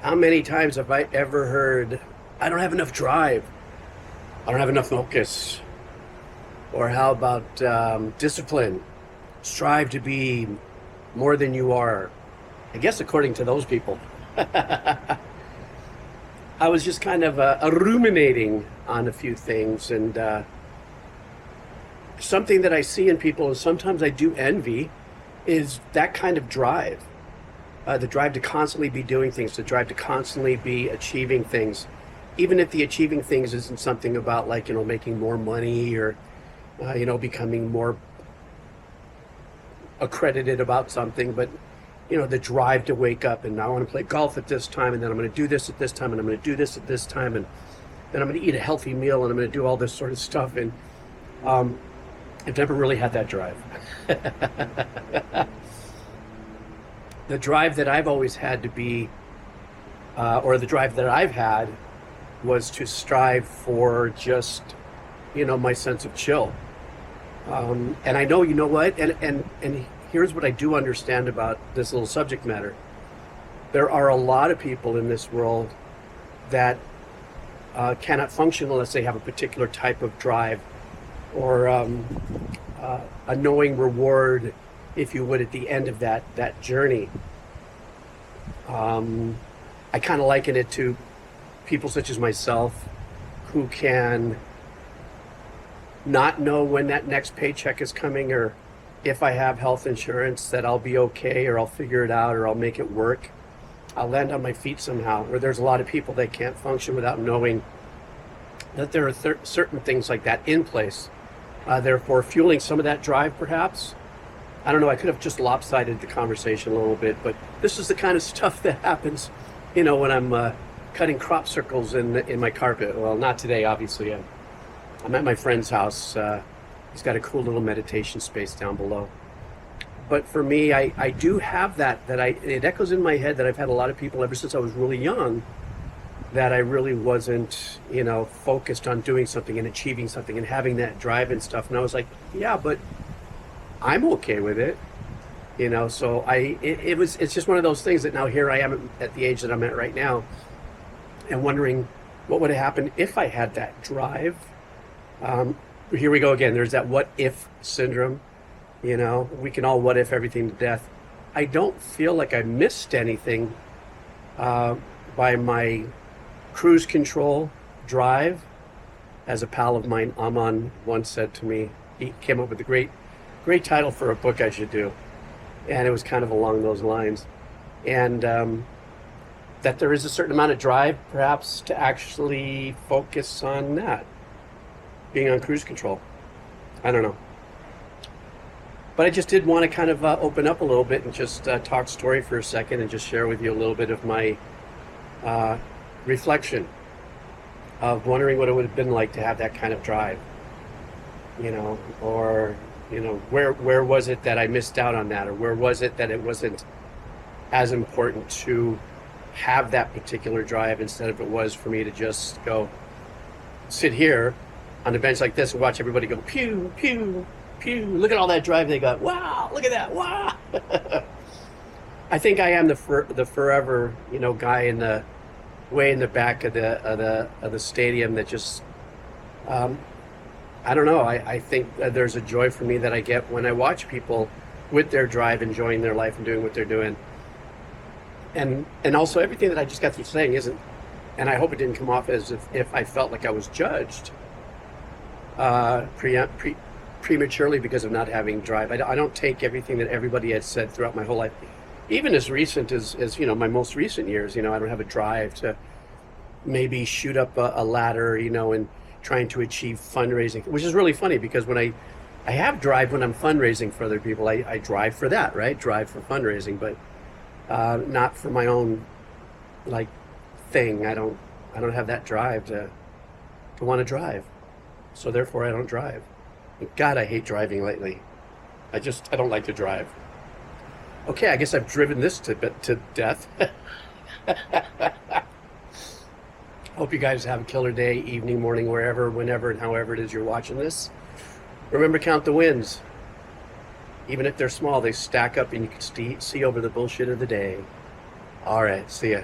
How many times have I ever heard, I don't have enough drive, I don't have enough focus? Or how about discipline? Strive to be more than you are. I guess according to those people. I was just kind of ruminating on a few things, and something that I see in people, and sometimes I do envy, is that kind of drive. The drive to constantly be doing things, the drive to constantly be achieving things, even if the achieving things isn't something about, like, making more money, or becoming more accredited about something, but the drive to wake up and I want to play golf at this time, and then I'm going to do this at this time, and I'm going to do this at this time, and then I'm going to eat a healthy meal, and I'm going to do all this sort of stuff. And I've never really had that drive. The drive that I've always had to be, or the drive that I've had, was to strive for just, my sense of chill. And I know, you know what, and here's what I do understand about this little subject matter. There are a lot of people in this world that cannot function unless they have a particular type of drive, or a knowing reward, if you would, at the end of that journey. I kind of liken it to people such as myself, who can not know when that next paycheck is coming, or if I have health insurance, that I'll be okay, or I'll figure it out, or I'll make it work. I'll land on my feet somehow. Or there's a lot of people that can't function without knowing that there are certain things like that in place. Therefore, fueling some of that drive, perhaps. I don't know, I could have just lopsided the conversation a little bit, but this is the kind of stuff that happens, when I'm cutting crop circles in my carpet. Well, not today, obviously. I'm at my friend's house. He's got a cool little meditation space down below. But for me, I do have it echoes in my head that I've had a lot of people ever since I was really young, that I really wasn't, focused on doing something and achieving something and having that drive and stuff. And I was like, yeah, but I'm okay with it. So it's just one of those things that now here I am at the age that I'm at right now, and wondering what would have happened if I had that drive. Here we go again. There's that what if syndrome. We can all what if everything to death. I don't feel like I missed anything by my cruise control drive. As a pal of mine, Aman, once said to me, he came up with a great title for a book I should do. And it was kind of along those lines. And that there is a certain amount of drive, perhaps, to actually focus on that. Being on cruise control. I don't know. But I just did want to kind of open up a little bit and just talk story for a second, and just share with you a little bit of my reflection of wondering what it would have been like to have that kind of drive. Or, where was it that I missed out on that? Or where was it that it wasn't as important to have that particular drive, instead of it was for me to just go sit here on a bench like this and watch everybody go pew, pew, pew. Look at all that drive they got. Wow, look at that. Wow. I think I am the forever, guy in the way in the back of the stadium that just, I don't know. I think that there's a joy for me that I get when I watch people with their drive, enjoying their life and doing what they're doing. And also everything that I just got through saying isn't, and I hope it didn't come off as if I felt like I was judged prematurely because of not having drive. I don't take everything that everybody has said throughout my whole life, even as recent as my most recent years. I don't have a drive to maybe shoot up a ladder, and trying to achieve fundraising, which is really funny, because when I have drive when I'm fundraising for other people. I drive for that, right? Drive for fundraising, but not for my own thing. I don't have that drive to want to drive. So therefore I don't drive. God, I hate driving lately. I don't like to drive. Okay, I guess I've driven this to death. Hope you guys have a killer day, evening, morning, wherever, whenever, and however it is you're watching this. Remember, count the wins. Even if they're small, they stack up, and you can see over the bullshit of the day. All right, see ya.